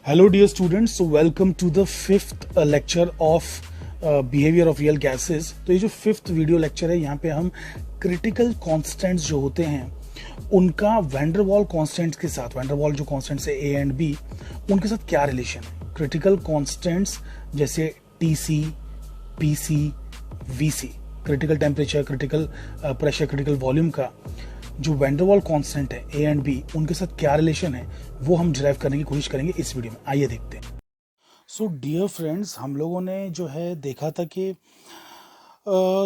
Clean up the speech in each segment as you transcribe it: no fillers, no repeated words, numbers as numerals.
Hello dear students, so welcome to the fifth lecture of behavior of real gases। तो ये जो fifth video lecture है यहाँ पे हम क्रिटिकल कांस्टेंट्स जो होते हैं उनका वैंडरवाल कांस्टेंट्स के साथ, वैंडरवाल जो कांस्टेंट्स है ए एंड बी, उनके साथ क्या रिलेशन है। क्रिटिकल कांस्टेंट्स जैसे TC, PC, VC, critical temperature, critical pressure, critical volume का जो वैंडरवाल कांस्टेंट है ए एंड बी, उनके साथ क्या रिलेशन है वो हम डिराइव करने की कोशिश करेंगे इस वीडियो में। आइए देखते हैं। सो डियर फ्रेंड्स, हम लोगों ने जो है देखा था कि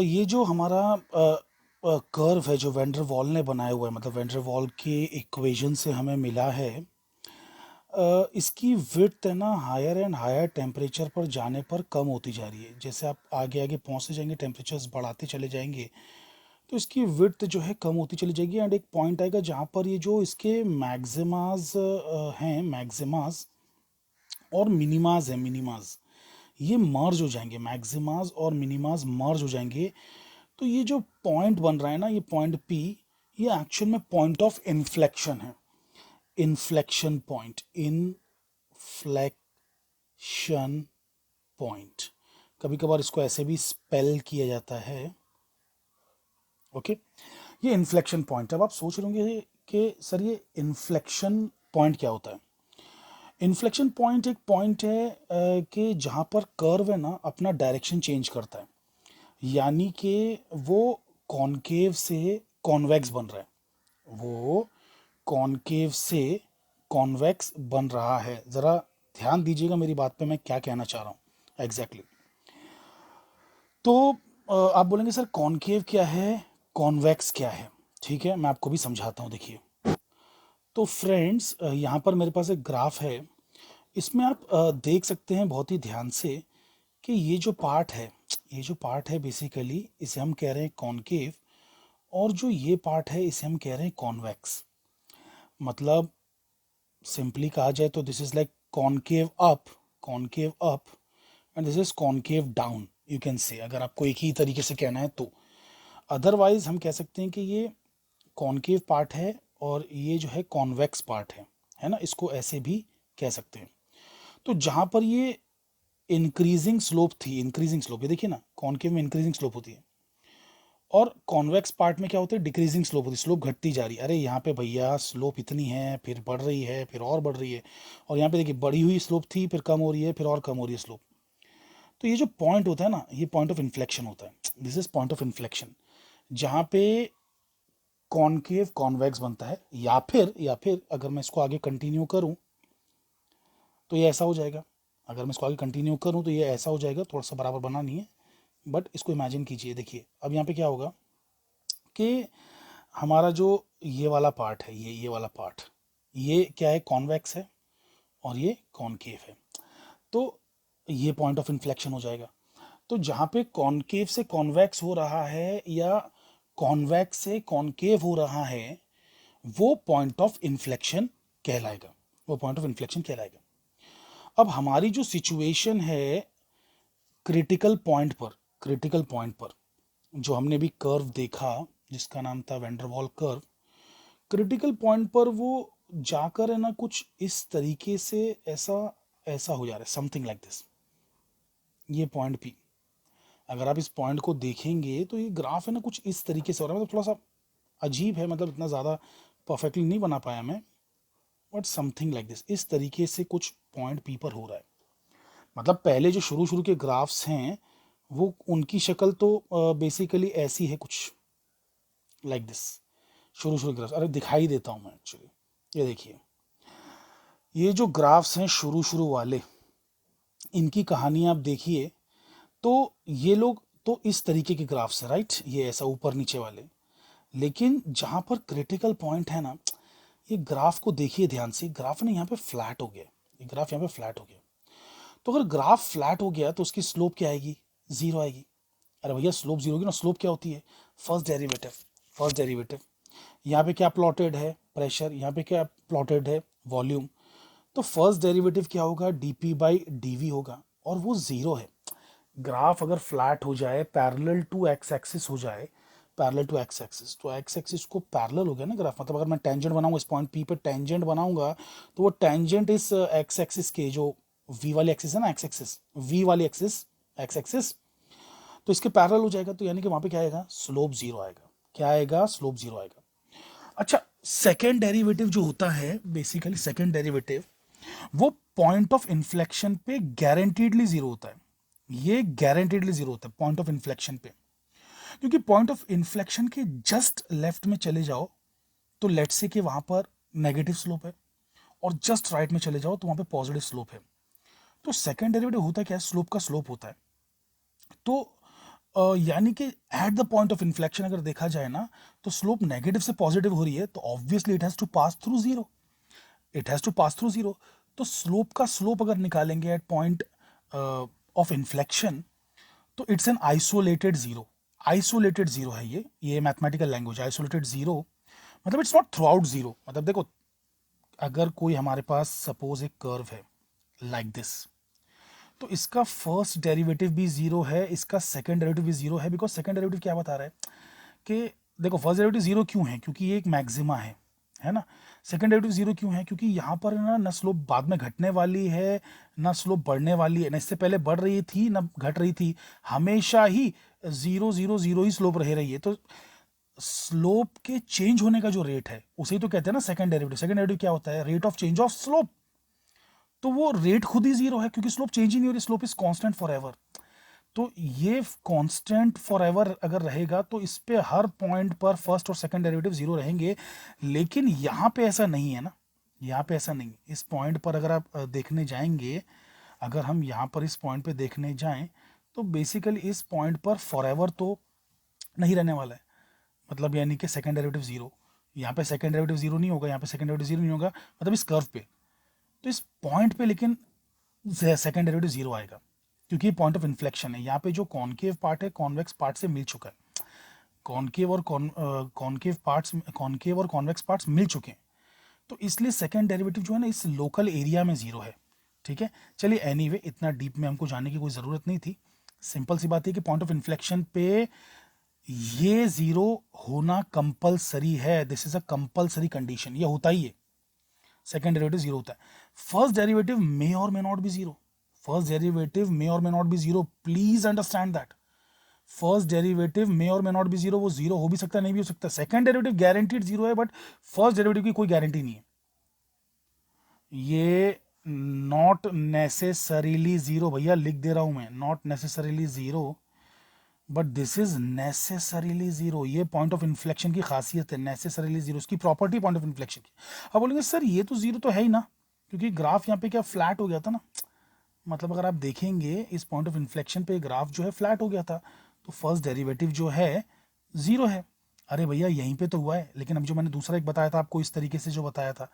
ये जो हमारा कर्व है जो वैंडरवाल ने बनाया हुआ है, मतलब वैंडरवाल के इक्वेशन से हमें मिला है, इसकी विड्थ है ना हायर एंड हायर टेम्परेचर पर जाने पर कम होती जा रही है। जैसे आप आगे आगे पहुंचते जाएंगे, टेम्परेचर्स बढ़ाते चले जाएंगे, तो इसकी विड्थ जो है कम होती चली जाएगी एंड एक पॉइंट आएगा जहाँ पर ये जो इसके मैक्सिमाज हैं, मैक्सिमाज और मिनिमाज है, मिनिमाज, ये मर्ज हो जाएंगे, मैक्सिमाज और मिनिमाज मर्ज हो जाएंगे। तो ये जो पॉइंट बन रहा है ना, ये पॉइंट पी, ये एक्चुअल में पॉइंट ऑफ इन्फ्लेक्शन है। इन्फ्लेक्शन पॉइंट, इन्फ्लेक्शन पॉइंट, कभी कभार इसको ऐसे भी स्पेल किया जाता है। ओके, ये इन्फ्लेक्शन पॉइंट। अब आप सोच रहे होंगे कि सर ये इन्फ्लेक्शन पॉइंट क्या होता है। इन्फ्लेक्शन पॉइंट एक पॉइंट है कि जहाँ पर कर्व है ना अपना डायरेक्शन चेंज करता है, यानी कि वो कॉनकेव से कॉन्वेक्स बन रहा है, वो कॉनकेव से कॉन्वेक्स बन रहा है। ज़रा ध्यान दीजिएगा मेरी बात पे, मैं क्या कहना चाह रहा हूँ एग्जैक्टली। तो आप बोलेंगे सर कॉनकेव क्या है, कॉन्वेक्स क्या है। ठीक है, मैं आपको भी समझाता हूँ। देखिए, तो फ्रेंड्स यहाँ पर मेरे पास एक ग्राफ है, इसमें आप देख सकते हैं बहुत ही ध्यान से कि ये जो पार्ट है, ये जो पार्ट है बेसिकली इसे हम कह रहे हैं कॉनकेव, और जो ये पार्ट है इसे हम कह रहे हैं कॉन्वेक्स। मतलब सिंपली कहा जाए तो this is like concave up, concave up, and this is concave down, you can say, अगर आपको एक ही तरीके से कहना है तो। अदरवाइज हम कह सकते हैं कि ये कॉनकेव पार्ट है और ये जो है कॉन्वेक्स पार्ट है ना, इसको ऐसे भी कह सकते हैं। तो जहां पर ये इंक्रीजिंग स्लोप थी, इंक्रीजिंग स्लोप, ये देखिए ना, कॉनकेव में इंक्रीजिंग स्लोप होती है और कॉन्वेक्स पार्ट में क्या होता है, डिक्रीजिंग स्लोप होती है, स्लोप घटती जा रही है। अरे यहाँ पे भैया स्लोप इतनी है, फिर बढ़ रही है, फिर और बढ़ रही है, और यहाँ पे देखिए बढ़ी हुई स्लोप थी, फिर कम हो रही है, फिर और कम हो रही है स्लोप। तो ये जो पॉइंट होता है ना, ये पॉइंट ऑफ इन्फ्लेक्शन होता है, this is point of inflection, जहाँ पे कॉनकेव कॉन्वेक्स बनता है। या फिर अगर मैं इसको आगे कंटिन्यू करूं तो ये ऐसा हो जाएगा, अगर मैं इसको आगे कंटिन्यू करूं तो ये ऐसा हो जाएगा। थोड़ा सा बराबर बना नहीं है, बट इसको इमेजिन कीजिए। देखिए अब यहाँ पे क्या होगा कि हमारा जो ये वाला पार्ट है, ये वाला पार्ट, ये क्या है, कॉन्वेक्स है और ये कॉनकेव है। तो ये पॉइंट ऑफ इन्फ्लेक्शन हो जाएगा। तो जहाँ पे कॉनकेव से कॉन्वेक्स हो रहा है या कॉन्वेक्स से कॉनकेव हो रहा है, वो पॉइंट ऑफ इन्फ्लेक्शन कहलाएगा, वो पॉइंट ऑफ इन्फ्लेक्शन कहलाएगा। अब हमारी जो सिचुएशन है क्रिटिकल पॉइंट पर, क्रिटिकल पॉइंट पर जो हमने भी कर्व देखा जिसका नाम था वैंडरवाल कर्व, क्रिटिकल पॉइंट पर वो जाकर है ना कुछ इस तरीके से ऐसा ऐसा हो जा रहा है, समथिंग लाइक दिस। ये पॉइंट पी, अगर आप इस पॉइंट को देखेंगे तो ये ग्राफ है ना कुछ इस तरीके से हो रहा है। मतलब थोड़ा सा अजीब है, मतलब इतना ज़्यादा परफेक्टली नहीं बना पाया मैं, बट समथिंग लाइक दिस, इस तरीके से कुछ पॉइंट पी पर हो रहा है। मतलब पहले जो शुरू शुरू के ग्राफ्स हैं वो उनकी शक्ल तो बेसिकली ऐसी है, कुछ लाइक दिस, शुरू शुरू ग्राफ्स। अरे दिखाई देता हूँ मैं एक्चुअली, ये देखिए, ये जो ग्राफ्स हैं शुरू शुरू वाले, इनकी कहानी आप देखिए तो ये लोग तो इस तरीके के ग्राफ्स हैं, राइट, ये ऐसा ऊपर नीचे वाले। लेकिन जहां पर क्रिटिकल पॉइंट है ना, ये ग्राफ को देखिए ध्यान से, ग्राफ ना यहाँ पे फ्लैट हो गया, ये ग्राफ यहाँ पे फ्लैट हो गया। तो अगर ग्राफ फ्लैट हो गया तो उसकी स्लोप क्या आएगी, जीरो आएगी। अरे भैया स्लोप जीरो होगी ना, स्लोप क्या होती है, फर्स्ट डेरिवेटिव, फर्स्ट डेरिवेटिव। यहाँ पे क्या प्लॉटेड है, प्रेशर, यहाँ पे क्या प्लॉटेड है, वॉल्यूम। तो फर्स्ट डेरिवेटिव क्या होगा, dp बाई dv होगा, और वो जीरो है। ग्राफ अगर फ्लैट हो जाए, पैरेलल टू एक्स एक्सिस हो जाए, पैरेलल टू एक्स एक्सिस, तो एक्स एक्सिस को पैरेलल हो गया ना ग्राफ, मतलब अगर मैं टेंजेंट बनाऊंगा इस पॉइंट पी पे टेंजेंट बनाऊंगा तो वो टेंजेंट इस एक्स एक्सिस के जो वी वाली एक्सिस है ना, एक्स एक्सिस वी वाली एक्सिस एक्स एक्सिस, तो इसके पैरेलल हो जाएगा, तो यानी कि वहां पे क्या आएगा, स्लोप जीरो आएगा। क्या आएगा, स्लोप जीरो आएगा। अच्छा, सेकेंड डेरिवेटिव जो होता है, बेसिकली सेकेंड डेरिवेटिव वो पॉइंट ऑफ इन्फ्लेक्शन पे गारंटीडली जीरो होता है। ये गारंटीडली जीरो होता है पॉइंट ऑफ इन्फ्लेक्शन पे, क्योंकि पॉइंट ऑफ इन्फ्लेक्शन के जस्ट लेफ्ट में चले जाओ तो लेट्स से कि वहां पर नेगेटिव स्लोप है, और जस्ट राइट में चले जाओ तो वहां पे पॉजिटिव स्लोप है। तो सेकेंड डेरिवेटिव होता क्या है, स्लोप का स्लोप होता है। तो यानी कि at the point of inflection अगर देखा जाए ना, तो स्लोप नेगेटिव से पॉजिटिव हो रही है, तो obviously it has to pass through zero, it has to pass through zero. तो स्लोप का स्लोप अगर निकालेंगे एट पॉइंट ऑफ इन्फ्लेक्शन, तो it's an isolated zero. Isolated zero है ये मैथमेटिकल लैंग्वेज, आइसोलेटेड जीरो मतलब it's not throughout zero. मतलब देखो, अगर कोई हमारे पास सपोज एक कर्व है लाइक दिस, तो इसका फर्स्ट डेरिवेटिव भी जीरो है, इसका सेकंड डेरिवेटिव भी जीरो है, बिकॉज सेकंड डेरिवेटिव क्या बता रहा है कि देखो, फर्स्ट डेरिवेटिव जीरो क्यों है, क्योंकि ये एक मैक्सिमा है ना। सेकंड डेरिवेटिव जीरो क्यों है, क्योंकि यहाँ पर ना स्लोप बाद में घटने वाली है, ना स्लोप बढ़ने वाली है, ना इससे पहले बढ़ रही थी ना घट रही थी, हमेशा ही जीरो जीरो जीरो ही स्लोप रह रही है। तो स्लोप के चेंज होने का जो रेट है उसे ही तो कहते हैं ना सेकंड डेरिवेटिव। सेकंड डेरिवेटिव क्या होता है, rate of change of slope. तो वो रेट खुद ही जीरो है, क्योंकि स्लोप चेंज ही नहीं हो रही, slope is constant for ever. तो ये कांस्टेंट फॉर एवर अगर रहेगा तो इस पे हर पॉइंट पर फर्स्ट और सेकंड डेरिवेटिव जीरो रहेंगे। लेकिन यहाँ पे ऐसा नहीं है ना, यहाँ पे ऐसा नहीं। इस पॉइंट पर अगर आप देखने जाएंगे, अगर हम यहाँ पर इस पॉइंट पे देखने जाएं, तो बेसिकली इस पॉइंट पर फॉर एवर तो नहीं रहने वाला है। मतलब यानी कि सेकंड डेरिवेटिव जीरो, यहाँ पे सेकंड डेरिवेटिव जीरो नहीं होगा, यहाँ पे सेकंड डेरिवेटिव जीरो नहीं होगा, मतलब इस कर्व पे। तो इस पॉइंट पे लेकिन सेकंड डेरिवेटिव जीरो आएगा, क्योंकि पॉइंट ऑफ इन्फ्लेक्शन है। यहाँ पे जो कॉनकेव पार्ट है कॉन्वेक्स पार्ट से मिल चुका है, कॉनकेव और कॉनकेव पार्ट्स, कॉनकेव और कॉन्वेक्स पार्ट्स मिल चुके हैं। तो इसलिए सेकंड डेरिवेटिव जो है ना, इस लोकल एरिया में जीरो है। ठीक है, चलिए एनीवे, इतना डीप में हमको जाने की कोई ज़रूरत नहीं थी। सिंपल सी बात है कि पॉइंट ऑफ इन्फ्लेक्शन पे ये जीरो होना कंपलसरी है, this is a compulsory condition, ये होता ही है। सेकंड डेरिवेटिव जीरो होता है। First derivative may or may not be zero, first derivative may or may not be zero, please understand that. First derivative may or may not be zero, वो zero हो भी सकता है, नहीं भी हो सकता। सेकंड डेरिवेटिव गारंटीड जीरो है, बट फर्स्ट डेरिवेटिव की कोई गारंटी नहीं है। ये नॉट नेसेसरीली जीरो, भैया लिख दे रहा हूं मैं, not necessarily zero, but this is necessarily zero. ये पॉइंट ऑफ इन्फ्लेक्शन की खासियत है, नेसेसरीली जीरो, उसकी प्रॉपर्टी पॉइंट ऑफ इन्फ्लेक्शन की। अब बोलेंगे सर ये तो जीरो तो है ही ना, क्योंकि ग्राफ यहाँ पे क्या फ्लैट हो गया था ना। मतलब अगर आप देखेंगे इस पॉइंट ऑफ इन्फ्लेक्शन पे ग्राफ जो है फ्लैट हो गया था, तो फर्स्ट डेरिवेटिव जो है जीरो है। अरे भैया यहीं पे तो हुआ है, लेकिन अब जो मैंने दूसरा एक बताया था आपको, इस तरीके से जो बताया था,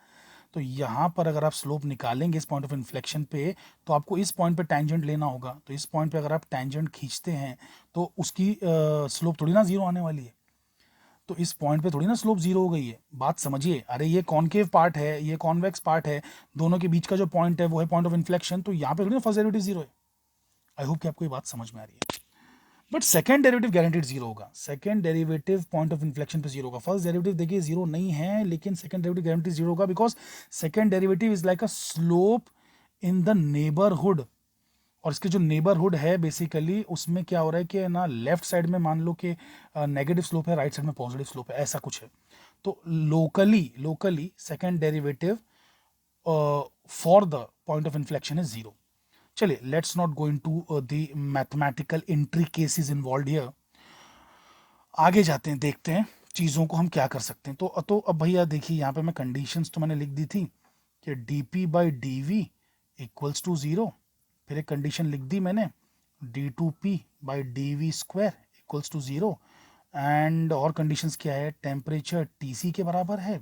तो यहाँ पर अगर आप स्लोप निकालेंगे इस पॉइंट ऑफ इन्फ्लेक्शन पे, तो आपको इस पॉइंट पे टेंजेंट लेना होगा। तो इस पॉइंट पे अगर आप टेंजेंट खींचते हैं तो उसकी स्लोप थोड़ी ना जीरो आने वाली है। तो इस पॉइंट पे थोड़ी ना स्लोप जीरो हो गई है, बात समझिए। अरे ये कॉनकेव पार्ट है, ये कॉन्वेक्स पार्ट है, दोनों के बीच का जो पॉइंट है वो है पॉइंट ऑफ इन्फ्लेक्शन, तो यहाँ पे थोड़ी ना फर्स्ट डेरिवेटिव जीरो है। आई होप कि आपको ये बात समझ में आ रही है। But second derivative guaranteed zero होगा, second derivative point of inflection पे जीरो होगा। फर्स्ट डेरिवेटिव देखिए जीरो नहीं है, लेकिन सेकंड डेरिवेटिव गारंटीड जीरो होगा, because second derivative is like a slope in the neighbourhood. और इसके जो नेबरहुड है बेसिकली, उसमें क्या हो रहा है कि ना, लेफ्ट साइड में मान लो कि नेगेटिव स्लोप है, राइट साइड में पॉजिटिव स्लोप है, ऐसा कुछ है। तो locally second derivative for the point of inflection is zero. चलिए, let's not go into the mathematical intricacies involved here. आगे जाते हैं, देखते हैं चीज़ों को हम क्या कर सकते हैं। तो अब भैया देखिए, यहाँ पे मैं कंडीशंस तो मैंने लिख दी थी कि D P by D V equals to zero. फिर एक कंडीशन लिख दी मैंने, D two P by D V square equals to zero. And और कंडीशंस क्या है, टेम्परेचर टी सी के बराबर है,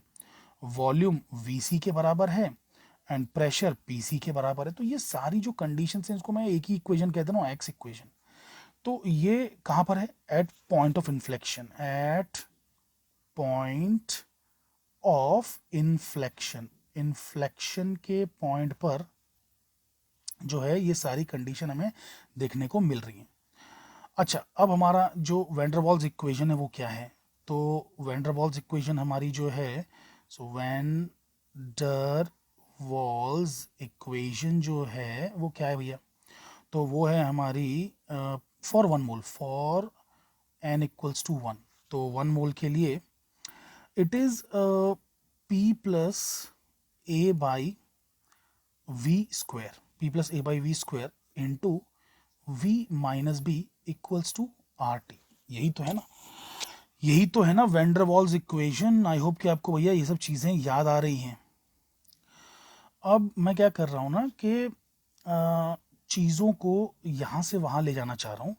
वॉल्यूम वी सी के बराबर है, एंड प्रेशर पी सी के बराबर है। तो ये सारी जो कंडीशंस हैं इसको मैं एक ही इक्वेशन कहता हूँ, एक्स इक्वेशन। तो ये कहाँ पर है, at point of inflection, at point of inflection, inflection के पॉइंट पर जो है ये सारी कंडीशन हमें देखने को मिल रही है। अच्छा, अब हमारा जो वैन डर वाल्स इक्वेशन है वो क्या है, तो वैंडरवॉल्स इक्वेशन हमारी जो है, सो वैन वॉल्स इक्वेशन जो है वो क्या है भैया, तो वो है हमारी for one mole, for n equals to 1, तो 1 मोल के लिए it is p plus a by V square, p plus a by V square into v minus B equals to R T. यही तो है ना, यही तो है ना वैंडरवॉल्स इक्वेशन। आई होप कि आपको भैया ये सब चीज़ें याद आ रही हैं। अब मैं क्या कर रहा हूँ ना कि चीज़ों को यहाँ से वहाँ ले जाना चाह रहा हूँ।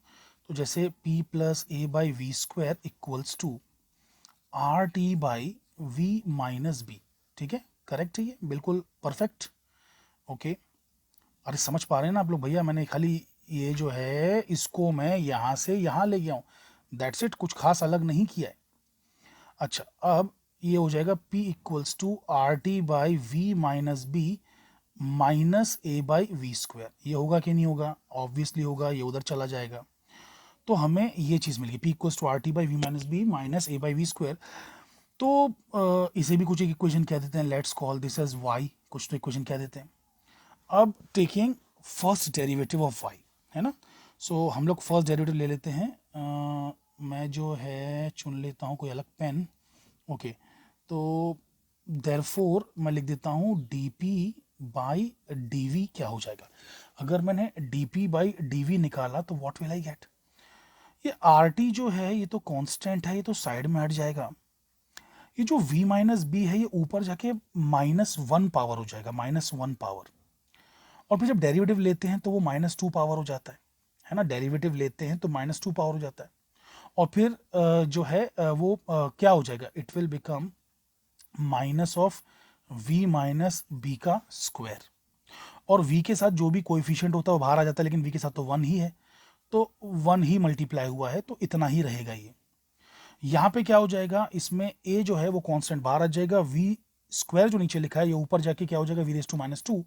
तो जैसे p plus A by V square equals to R T by V minus B. ठीक है, करेक्ट है ये, बिल्कुल परफेक्ट। ओके, अरे समझ पा रहे हैं ना आप लोग भैया, मैंने खाली ये जो है इसको मैं यहाँ से यहाँ ले गया हूँ, दैट्स इट, कुछ खास अलग नहीं किया है। अच्छा, अब ये हो जाएगा p equals to R T by V minus B minus A by V square. ये होगा कि नहीं होगा, ऑब्वियसली होगा, ये उधर चला जाएगा। तो हमें ये चीज़ मिल गई p equals to R T by V minus B minus A by V square. तो इसे भी कुछ एक इक्वेशन कह देते हैं, let's call this as y, कुछ तो इक्वेशन कह देते हैं। अब taking first derivative of y, है ना, सो हम लोग फर्स्ट डेरिवेटिव ले लेते हैं। मैं जो है चुन लेता हूँ कोई अलग पेन। ओके, तो देयरफॉर मैं लिख देता हूँ dp बाई dv क्या हो जाएगा। अगर मैंने dp बाई dv निकाला तो व्हाट विल आई गेट, ये rt जो है ये तो कांस्टेंट है, ये तो साइड में हट जाएगा। ये जो v माइनस बी है ये ऊपर जाके -1 पावर हो जाएगा, -1 पावर। और फिर जब डेरिवेटिव लेते हैं तो वो -2 पावर हो जाता है ना, डेरिवेटिव लेते हैं तो -2 पावर हो जाता है। और फिर जो है वो क्या हो जाएगा, it will become minus of v minus B का स्क्वायर। और v के साथ जो भी कोएफिशिएंट होता है वो बाहर आ जाता है, लेकिन v के साथ तो 1 ही है, तो 1 ही मल्टीप्लाई हुआ है, तो इतना ही रहेगा ये। यहाँ पे क्या हो जाएगा, इसमें a जो है वो कांस्टेंट बाहर आ जाएगा, v स्क्वायर जो नीचे लिखा है ये ऊपर जाके क्या हो जाएगा v⁻²।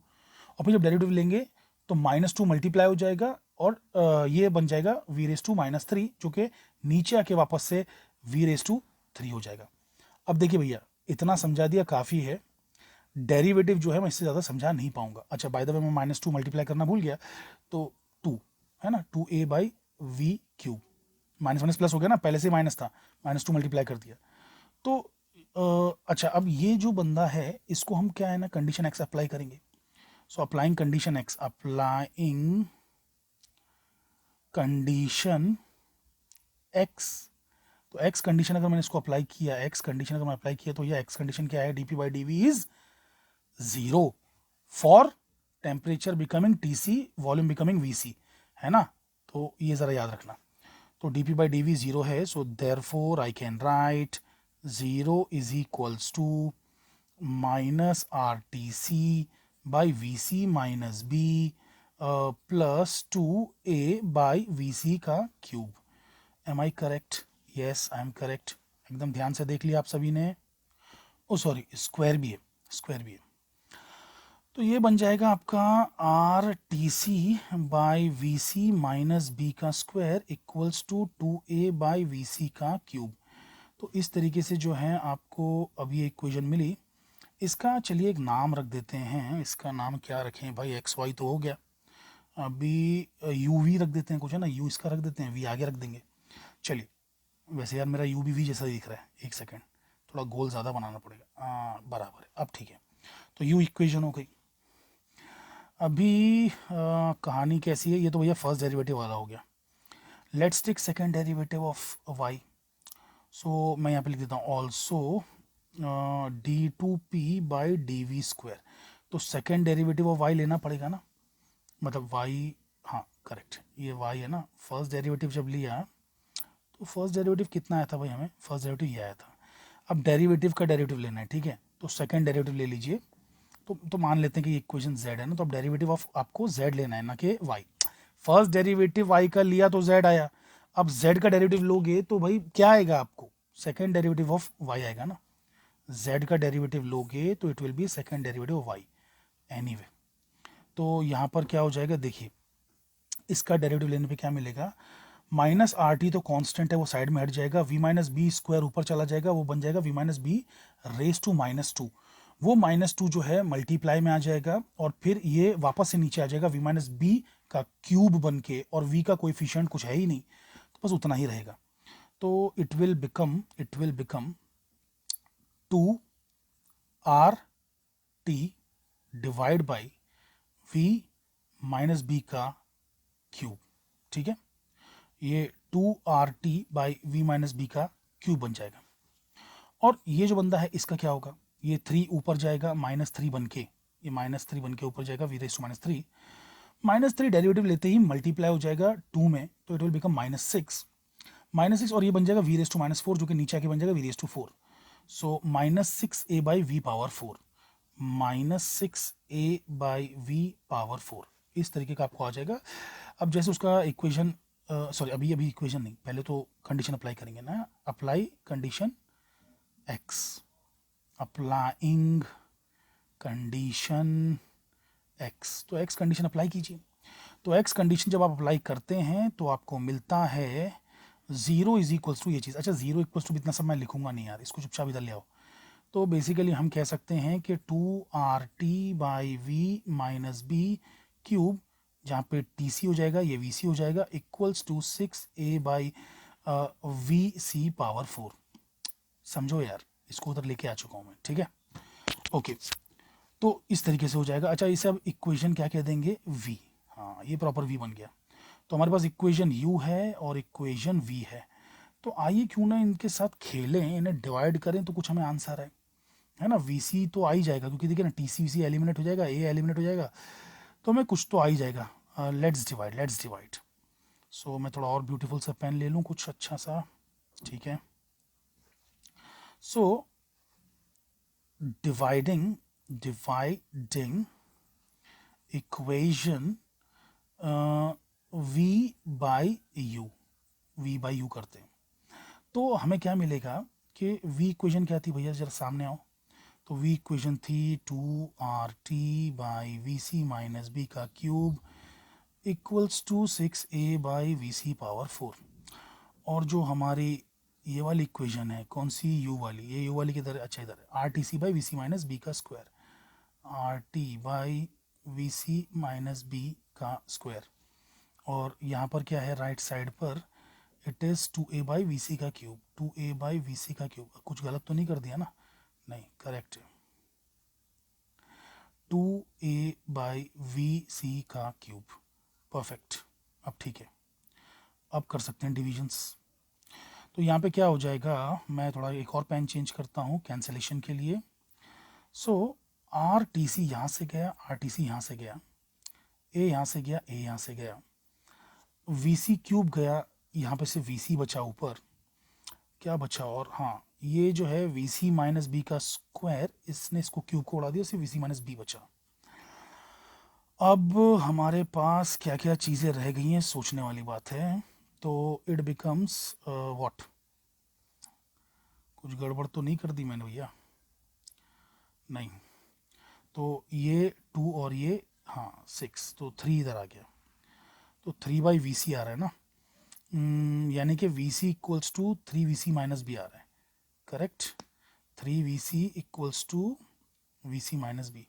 और फिर जब डेरिवेटिव लेंगे तो -2 मल्टीप्लाई हो जाएगा और ये बन जाएगा v⁻³ जो कि नीचे आके वापस से v⁻³ हो जाएगा। अब देखिए भैया, इतना समझा दिया काफ़ी है, डेरिवेटिव जो है मैं इससे ज़्यादा समझा नहीं पाऊंगा। अच्छा, बाय द वे मैं -2 मल्टीप्लाई करना भूल गया, तो 2 है ना, 2a by V cube, minus minus plus हो गया ना, पहले से माइनस था, -2 मल्टीप्लाई कर दिया। तो अच्छा, अब ये जो बंदा है इसको हम क्या है ना कंडीशन एक्स अप्लाई करेंगे। So applying condition x, applying condition x, तो एक्स कंडीशन अगर मैंने इसको अप्लाई किया, एक्स कंडीशन अगर मैं अप्लाई किया तो ये एक्स कंडीशन क्या है, dp by D is 0 for temperature becoming TC, volume becoming VC, है ना, तो ये ज़रा याद रखना। तो dp बाई डी 0 है, so therefore I can write 0 is equals to minus RTC by VC minus B plus 2a by VC का cube. Am I correct? Yes, I am correct, एकदम ध्यान से देख लिया आप सभी ने। ओ सॉरी, स्क्वायर भी है, स्क्वायर भी है। तो ये बन जाएगा आपका RTC by VC minus B का square equals to 2a by VC का क्यूब। तो इस तरीके से जो है आपको अभी ये इक्वेशन मिली। इसका चलिए एक नाम रख देते हैं, इसका नाम क्या रखें भाई, XY तो हो गया, अभी UV रख देते हैं, कुछ है ना, U इसका रख देते हैं, V आगे रख देंगे। चलिए, वैसे यार मेरा U भी V जैसा दिख रहा है, एक सेकेंड, थोड़ा गोल ज़्यादा बनाना पड़ेगा, बराबर है, अब ठीक है। तो U इक्वेशन हो गई। अभी कहानी कैसी है, ये तो भैया फर्स्ट डेरिवेटिव वाला हो गया। Let's take second derivative of y। So मैं यहाँ पे लिख देता हूँ also d2p by dv square. तो सेकेंड डेरिवेटिव ऑफ y लेना पड़ेगा ना, मतलब y, हाँ करेक्ट, ये y है ना। फर्स्ट डेरिवेटिव जब लिया तो फर्स्ट डेरिवेटिव कितना आया था भाई, हमें फर्स्ट डेरिवेटिव ये आया था। अब डेरिवेटिव का डेरिवेटिव लेना है, ठीक है, तो सेकेंड डेरिवेटिव ले लीजिए। तो मान लेते हैं कि इक्वेशन z है ना, तो अब डेरिवेटिव ऑफ आपको z लेना है ना कि y। फर्स्ट डेरिवेटिव y का लिया तो z आया, अब z का डेरिवेटिव लोगे तो भाई क्या आएगा आपको, सेकेंड डेरिवेटिव ऑफ y आएगा ना। z का डेरिवेटिव लोगे तो it will be second derivative of y anyway. तो यहाँ पर क्या हो जाएगा, देखिए इसका डेरिवेटिव लेने पे क्या मिलेगा, माइनस आर टी तो कांस्टेंट है, वो साइड में हट जाएगा, वी माइनस बी स्क्वायर ऊपर चला जाएगा, वो बन जाएगा V minus B raise to minus two. वो माइनस टू जो है मल्टीप्लाई में आ जाएगा और फिर ये वापस से नीचे आ जाएगा वी माइनस बी का क्यूब बन के, और वी का कोएफिशिएंट कुछ है ही नहीं तो बस उतना ही रहेगा। तो it will become two R T divide by V minus B का क्यूब। ठीक है, ये two R T by V minus B का क्यूब बन जाएगा। और ये जो बंदा है इसका क्या होगा, ये थ्री ऊपर जाएगा माइनस थ्री बन के, ये माइनस थ्री बन के ऊपर जाएगा V raise to minus three derivative लेते ही मल्टीप्लाई हो जाएगा टू में, तो it will become minus six, और ये बन जाएगा V raise to minus four, जो कि नीचे आके बन जाएगा V raise to four. So minus six A by V power four, minus six A by V power four, इस तरीके का आपको आ जाएगा। अब जैसे उसका इक्वेशन, सॉरी अभी इक्वेशन नहीं, पहले तो कंडीशन अप्लाई करेंगे ना, apply condition x, applying condition x, तो एक्स कंडीशन अप्लाई कीजिए। तो एक्स कंडीशन जब आप अप्लाई करते हैं तो आपको मिलता है जीरो इज इक्वल्स टू ये चीज़। अच्छा, जीरो इक्वल्स टू इतना सब मैं लिखूंगा नहीं यार, इसको चुपचाप इधर ले आओ। तो बेसिकली हम कह सकते हैं कि two R T by V minus B cube, जहाँ पे टी सी हो जाएगा, ये वी सी हो जाएगा, equals to six A by V C power four. समझो यार, इसको उधर लेके आ चुका हूँ मैं। ठीक है, ओके, तो इस तरीके से हो जाएगा। अच्छा, इसे अब इक्वेशन क्या कह देंगे, v। हाँ, ये प्रॉपर v बन गया। तो हमारे पास इक्वेशन u है और इक्वेशन v है। तो आइए क्यों ना इनके साथ खेलें, इन्हें डिवाइड करें तो कुछ हमें आंसर है ना। vc तो आ ही जाएगा, क्योंकि देखिए ना, tc vc एलिमिनेट हो जाएगा, a एलिमिनेट हो जाएगा, तो हमें कुछ तो आ ही जाएगा। Let's divide. सो मैं थोड़ा और ब्यूटीफुल सा पेन ले लूँ, कुछ अच्छा सा। ठीक है, सो dividing equation v by u करते हैं तो हमें क्या मिलेगा कि v इक्वेशन क्या थी भैया, जरा सामने आओ। तो v इक्वेशन थी two R T by V C minus B का cube equals to six A by V C power four. और जो हमारी ये वाली इक्वेशन है, कौन सी, u वाली, ये u वाली किधर है, अच्छा इधर है, R T C by V C minus B का square, R T by V C minus B का स्क्वायर। और यहाँ पर क्या है, राइट साइड पर it is two A by V C का cube, two A by V C का क्यूब। कुछ गलत तो नहीं कर दिया ना, नहीं, करेक्ट है, to A by V C का क्यूब, परफेक्ट। अब ठीक है, अब कर सकते हैं डिविजन्स। तो यहाँ पे क्या हो जाएगा, मैं थोड़ा एक और पेन चेंज करता हूँ कैंसलेशन के लिए। सो आर टी सी यहाँ से गया, आर टी सी यहाँ से गया, ए यहाँ से गया, ए यहाँ से गया, वी सी क्यूब गया, यहाँ पे से वी सी बचा ऊपर, क्या बचा, और हाँ, ये जो है वी सी माइनस बी का स्क्वायर, इसने इसको क्यूब को उड़ा दिया, सिर्फ वी सी माइनस बी बचा। अब हमारे पास क्या क्या चीज़ें रह गई हैं, सोचने वाली बात है। तो इट बिकम्स व्हाट, कुछ गड़बड़ तो नहीं कर दी मैंने भैया, नहीं, तो ये टू और ये, हाँ सिक्स, तो थ्री इधर आ गया, तो थ्री बाई वी सी आ रहा है ना, यानी कि V C equals to three V C minus B आ रहा है, correct, three V C equals to V C minus B.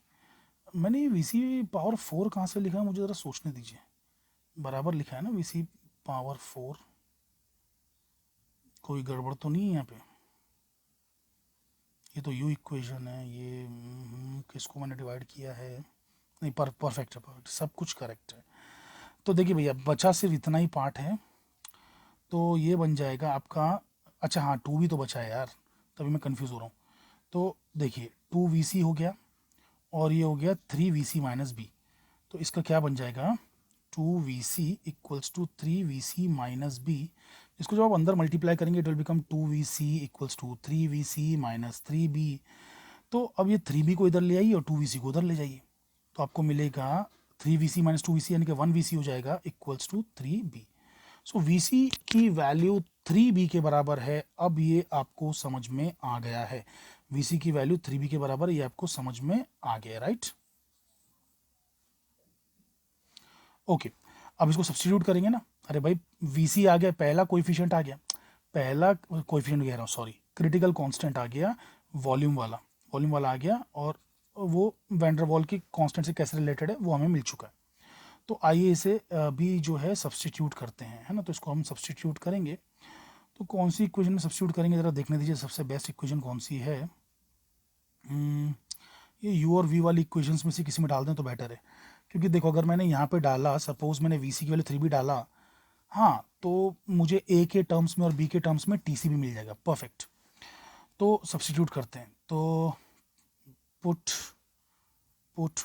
मैंने वी सी पावर फोर कहाँ से लिखा है, मुझे ज़रा सोचने दीजिए, बराबर लिखा है ना वी सी पावर फोर, कोई गड़बड़ तो नहीं है यहाँ पे, ये तो यू इक्वेशन है, ये किसको मैंने डिवाइड किया है, नहीं, परफेक्ट है, परफेक्ट, सब कुछ करेक्ट है। तो देखिए भैया, बचा सिर्फ इतना ही पार्ट है, तो ये बन जाएगा आपका, अच्छा हाँ, टू भी तो बचा है यार, तभी मैं कंफ्यूज हो रहा हूँ। तो देखिए, टू वी सी हो गया और ये हो गया three V C minus B, तो इसका क्या बन जाएगा, two V C equals to three V C minus B. इसको जब आप अंदर मल्टीप्लाई करेंगे it will become two V C equals to three V C minus three B. तो अब ये थ्री बी को इधर ले आइए और टू वी सी को उधर ले जाइए, तो आपको मिलेगा three V C minus two V C, यानी कि वन वी सी हो जाएगा, equals to three B. So V C की वैल्यू थ्री बी के बराबर है। अब ये आपको समझ में आ गया है, वी सी की वैल्यू थ्री बी के बराबर, ये आपको समझ में आ गया, राइट, ओके। अब इसको सब्स्टिट्यूट करेंगे ना, अरे भाई वीसी आ गया, पहला कोएफिशिएंट आ गया, पहला कोएफिशिएंट कह रहा हूँ सॉरी, क्रिटिकल कांस्टेंट आ गया, वॉल्यूम वाला आ गया, और वो वैन डर वाल की कांस्टेंट से कैसे रिलेटेड है वो हमें मिल चुका है। तो आइए इसे भी जो है सब्स्टिट्यूट करते हैं, है ना। तो इसको हम सब्स्टिट्यूट करेंगे, तो कौन सी इक्वेशन में सब्स्टिट्यूट करेंगे ज़रा देखने दीजिए, सबसे बेस्ट इक्वेशन कौन सी है। ये यू और वी वाली इक्वेशंस में से किसी में डाल दें तो बेटर है, क्योंकि देखो अगर मैंने यहाँ पे डाला, सपोज मैंने वी सी की वैल्यू 3 भी डाला, हाँ, तो मुझे ए के टर्म्स में और बी के टर्म्स में टी सी भी मिल जाएगा, परफेक्ट। तो सब्स्टिट्यूट करते हैं, तो put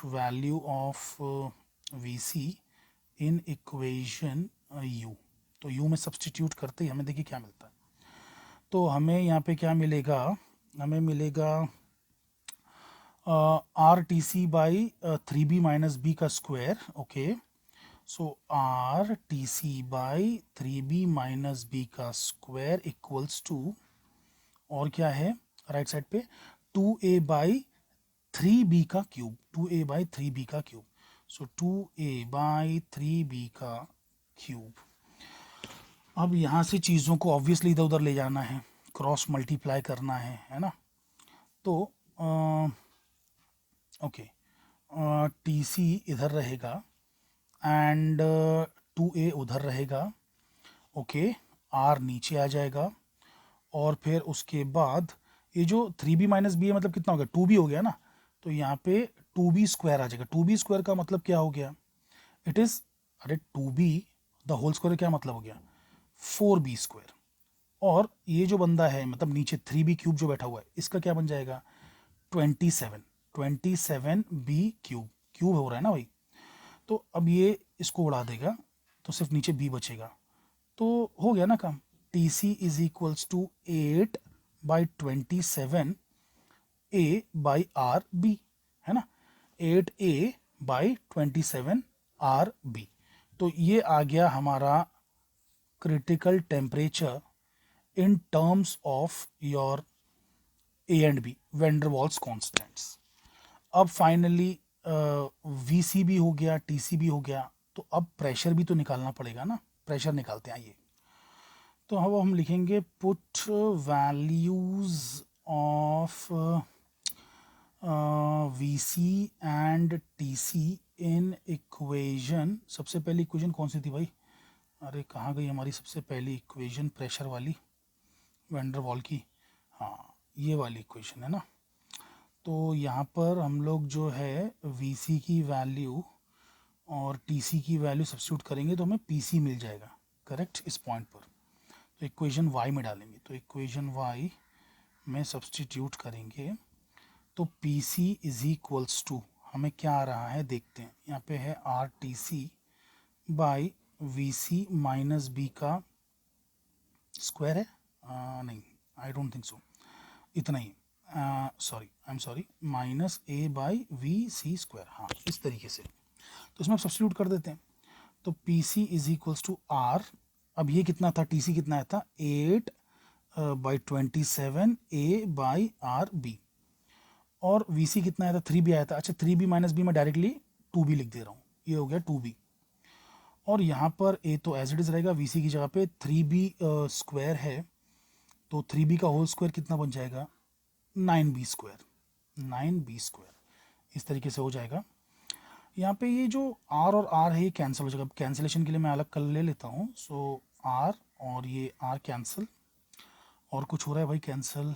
value of V C in equation U, तो यू में सब्स्टिट्यूट करते ही हमें देखिए क्या मिलता है। तो हमें यहाँ पे क्या मिलेगा, हमें मिलेगा R T C by 3b minus B का square, okay. So R T C by 3b minus B का स्क्वायर इक्वल्स टू, और क्या है राइट साइड पे, 2a बाई 3b का क्यूब, 2a बाई 3b का cube. So 2a by 3b का cube. अब यहाँ से चीज़ों को ऑब्वियसली इधर उधर ले जाना है, क्रॉस मल्टीप्लाई करना है ना। तो ओके, टी सी इधर रहेगा एंड 2a उधर रहेगा, ओके। आर नीचे आ जाएगा, और फिर उसके बाद ये जो 3b माइनस बी है मतलब कितना हो गया, 2b हो गया ना। तो यहाँ पे 2b स्क्वायर आ जाएगा, 2b स्क्वायर का मतलब क्या हो गया, इट इज़, अरे 2b द होल स्क्वायर क्या मतलब हो गया, 4b स्क्वायर। और ये जो बंदा है मतलब नीचे 3b क्यूब जो बैठा हुआ है, इसका क्या बन जाएगा, 27b क्यूब, क्यूब हो रहा है ना भाई। तो अब ये इसको उड़ा देगा, तो सिर्फ नीचे b बचेगा, तो हो गया ना काम। T C is equals to 8/27 A by R B, है ना, 8a/27 आर बी। तो ये आ गया हमारा critical temperature in terms of your A and B, van der Waals constants. अब फाइनली वी सी भी हो गया, टी सी भी हो गया, तो अब प्रेशर भी तो निकालना पड़ेगा ना, प्रेशर निकालते हैं आइए। तो अब हम लिखेंगे put values of V C and T C in equation. सबसे पहली इक्वेशन कौन सी थी भाई, अरे कहाँ गई हमारी सबसे पहली इक्वेशन, प्रेशर वाली, वैन डर वाल की, हाँ ये वाली इक्वेशन है ना। तो यहाँ पर हम लोग जो है वी सी की वैल्यू और टी सी की वैल्यू सब्स्टिट्यूट करेंगे तो हमें पी सी मिल जाएगा, करेक्ट, इस पॉइंट पर। तो इक्वेशन y में डालेंगे, तो इक्वेशन y में सब्स्टिट्यूट करेंगे, तो P C is equals to, हमें क्या आ रहा है देखते हैं, यहाँ पे है R T C by V C minus B का स्क्वायर है, नहीं आई डोंट थिंक सो, इतना ही, sorry I am sorry, minus A by V C square, हाँ इस तरीके से। तो इसमें सब्स्टिट्यूट कर देते हैं, तो P C is equals to R, अब ये कितना था, टी सी कितना आया था, 8/27 ए बाई आर बी, और वी सी कितना आया था, 3b आया था, अच्छा 3b माइनस बी मैं डायरेक्टली 2b लिख दे रहा हूँ, ये हो गया 2b। और यहाँ पर ए तो एज इट इज़ रहेगा, वी सी की जगह पे 3b स्क्वायर है, तो 3b का होल स्क्वायर कितना बन जाएगा, 9b स्क्वायर, 9b स्क्वायर, इस तरीके से हो जाएगा। यहाँ पे ये जो r और r है ये कैंसिल हो जाएगा, कैंसिलेशन के लिए मैं अलग कलर ले लेता हूँ। सो r और ये r कैंसिल, और कुछ हो रहा है भाई कैंसिल,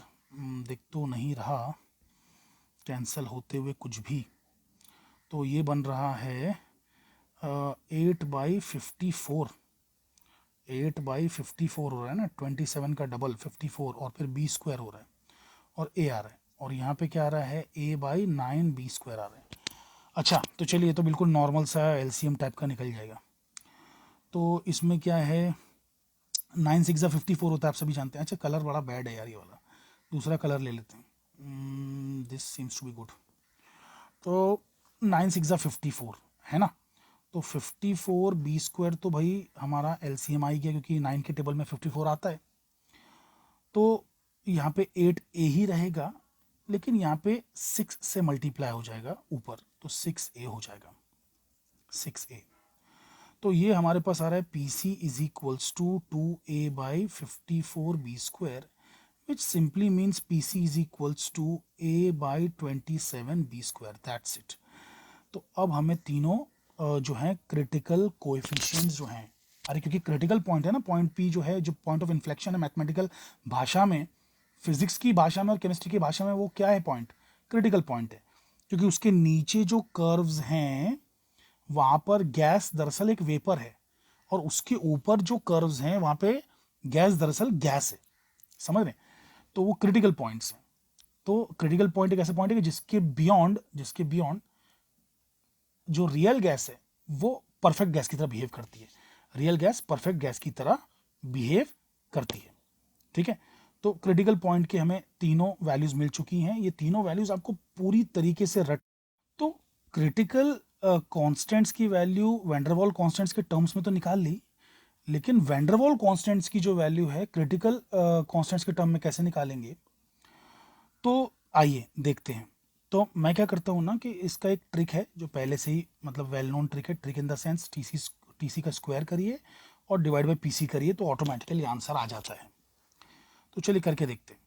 दिख तो नहीं रहा कैंसिल होते हुए कुछ भी। तो ये बन रहा है 8/54, 8/54 हो रहा है ना, 27 का डबल 54, और फिर b स्क्वायर हो रहा है, और a आ रहा है, और यहाँ पे क्या आ रहा है, a/9b स्क्वायर आ रहा है। अच्छा तो चलिए, ये तो बिल्कुल नॉर्मल सा एलसीएम टाइप का निकल जाएगा। तो इसमें क्या है, 9 6 54 होता है, आप सभी जानते हैं। अच्छा कलर बड़ा बैड है यार ये वाला, दूसरा कलर ले लेते हैं, this seems to be good. तो 9 6 54 है ना, तो 54b स्क्वायर, तो भाई हमारा एलसीएम आई गया, क्योंकि 9 के टेबल में 54 आता है। तो यहाँ पे 8a ही रहेगा, लेकिन यहाँ पे 6 से मल्टीप्लाई हो जाएगा ऊपर, तो 6a हो जाएगा, 6a। तो ये हमारे पास आ रहा है P C is equals to 2a/54b², which simply means P C is equals to a/27b², that's it. तो अब हमें तीनों जो हैं क्रिटिकल कोएफिशिएंट्स जो हैं, अरे क्योंकि क्रिटिकल पॉइंट है ना, पॉइंट पी जो है, जो पॉइंट ऑफ इन्फ्लेक्शन है मैथमेटिकल भाषा में, फिजिक्स की भाषा में और केमिस्ट्री की भाषा में, वो क्या है पॉइंट, क्रिटिकल पॉइंट है। क्योंकि उसके नीचे जो कर्व्स हैं वहाँ पर गैस दरअसल एक वेपर है, और उसके ऊपर जो कर्व्स हैं वहाँ पे गैस दरअसल गैस है, समझ रहे हैं? तो वो क्रिटिकल पॉइंट्स हैं। तो क्रिटिकल पॉइंट एक ऐसे पॉइंट है कि जिसके बियॉन्ड जो रियल गैस है वो परफेक्ट गैस की तरह बिहेव करती है, रियल गैस परफेक्ट गैस की तरह बिहेव करती है, ठीक है। तो क्रिटिकल पॉइंट के हमें तीनों वैल्यूज मिल चुकी हैं, ये तीनों वैल्यूज आपको पूरी तरीके से रट। तो क्रिटिकल कांस्टेंट्स की वैल्यू वैन डर वाल कांस्टेंट्स के टर्म्स में तो निकाल ली, लेकिन वैन डर वाल कांस्टेंट्स की जो वैल्यू है क्रिटिकल कांस्टेंट्स के टर्म में कैसे निकालेंगे, तो आइए देखते हैं। तो मैं क्या करता हूँ ना कि इसका एक ट्रिक है जो पहले से ही मतलब वेल नोन ट्रिक है, trick in the sense T C का स्क्वायर करिए और डिवाइड बाई पी सी करिए तो ऑटोमेटिकली आंसर आ जाता है। तो चलिए करके देखते हैं।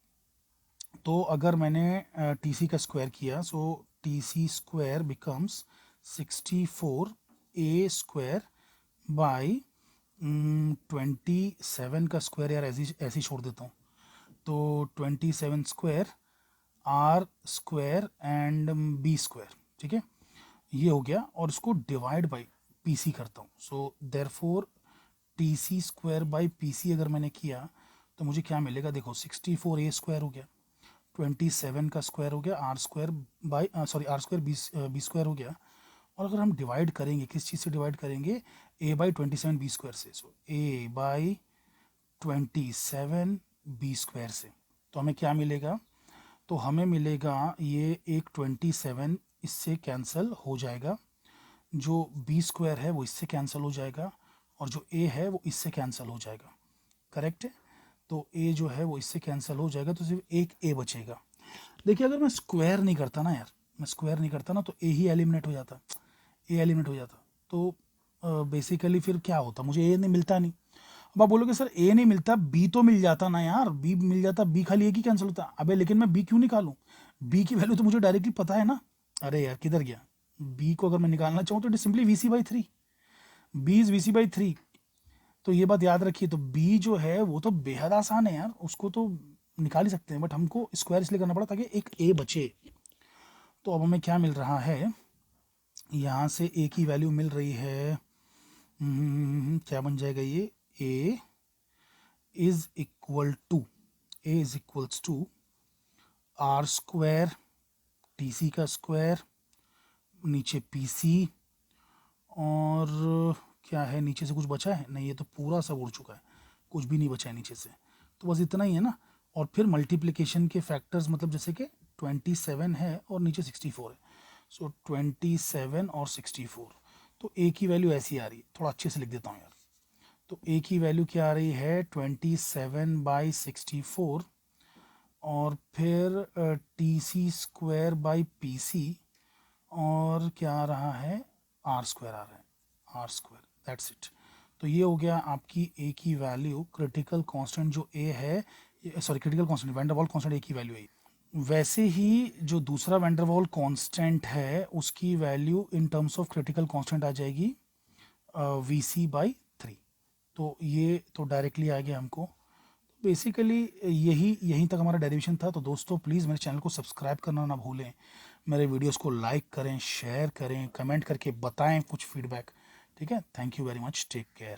तो अगर मैंने टी सी का स्क्वायर किया, so T C square becomes 64a² by 27 का स्क्वायर, यार ऐसे ही छोड़ देता हूँ, तो 27² r² एंड b², ठीक है, ये हो गया। और इसको डिवाइड बाई पी सी करता हूँ, so therefore T C square by P C अगर मैंने किया तो मुझे क्या मिलेगा, देखो 64a² हो गया, 27 का स्क्वायर हो गया, r² b² हो गया। और अगर हम डिवाइड करेंगे किस चीज़ से डिवाइड करेंगे, a/27b² से, सो a/27b² से, तो हमें क्या मिलेगा, तो हमें मिलेगा ये एक 27 इससे कैंसिल हो जाएगा, जो b² है वो इससे कैंसिल हो जाएगा, और जो a है वो इससे कैंसिल हो जाएगा, करेक्ट है। तो a जो है वो इससे कैंसिल हो जाएगा, तो सिर्फ एक a बचेगा। देखिए अगर मैं स्क्वायर नहीं करता ना यार, मैं स्क्वायर नहीं करता ना, तो a ही एलिमिनेट हो जाता, a एलिमिनेट हो जाता, तो बेसिकली फिर क्या होता, मुझे a नहीं मिलता नहीं। अब आप बोलोगे सर a नहीं मिलता, b तो मिल जाता ना यार, b मिल जाता, b खाली एक ही कैंसिल होता। अबे लेकिन मैं b क्यों निकालूं, b की वैल्यू तो मुझे डायरेक्टली पता है ना। अरे यार किधर गया, b को अगर मैं निकालना चाहूँ तो it is simply vc/3, b is vc/3। तो ये बात याद रखिए। तो b जो है वो तो बेहद आसान है यार, उसको तो निकाल ही सकते हैं, बट हमको स्क्वायर इसलिए करना पड़ा ताकि एक a बचे। तो अब हमें क्या मिल रहा है, यहाँ से a की वैल्यू मिल रही है, क्या बन जाएगा ये, a is equals to r² T C का स्क्वायर, नीचे पी सी, और क्या है नीचे से कुछ बचा है, नहीं ये तो पूरा सब उड़ चुका है, कुछ भी नहीं बचा है नीचे से, तो बस इतना ही है ना। और फिर मल्टीप्लिकेशन के फैक्टर्स, मतलब जैसे कि 27 है और नीचे 64 है, सो 27 और 64, तो a की वैल्यू ऐसी आ रही है, थोड़ा अच्छे से लिख देता हूँ यार। तो a की वैल्यू क्या आ रही है, 27/64, और फिर TC² और क्या आ रहा है, r² आ रहा है, r², दैट्स इट। तो ये हो गया आपकी a की वैल्यू, क्रिटिकल कांस्टेंट जो a है, sorry critical constant van der Waals constant a की वैल्यू है। वैसे ही जो दूसरा वैन डर वाल कांस्टेंट है उसकी value in terms of critical constant आ जाएगी vc/3। तो ये तो डायरेक्टली आ गया हमको। बेसिकली यहीं तक हमारा डेरिवेशन था। तो दोस्तों प्लीज़ मेरे चैनल को सब्सक्राइब करना ना भूलें, मेरे वीडियोस को लाइक करें, शेयर करें, कमेंट करके बताएं कुछ फीडबैक, ठीक है। Thank you very much, take care.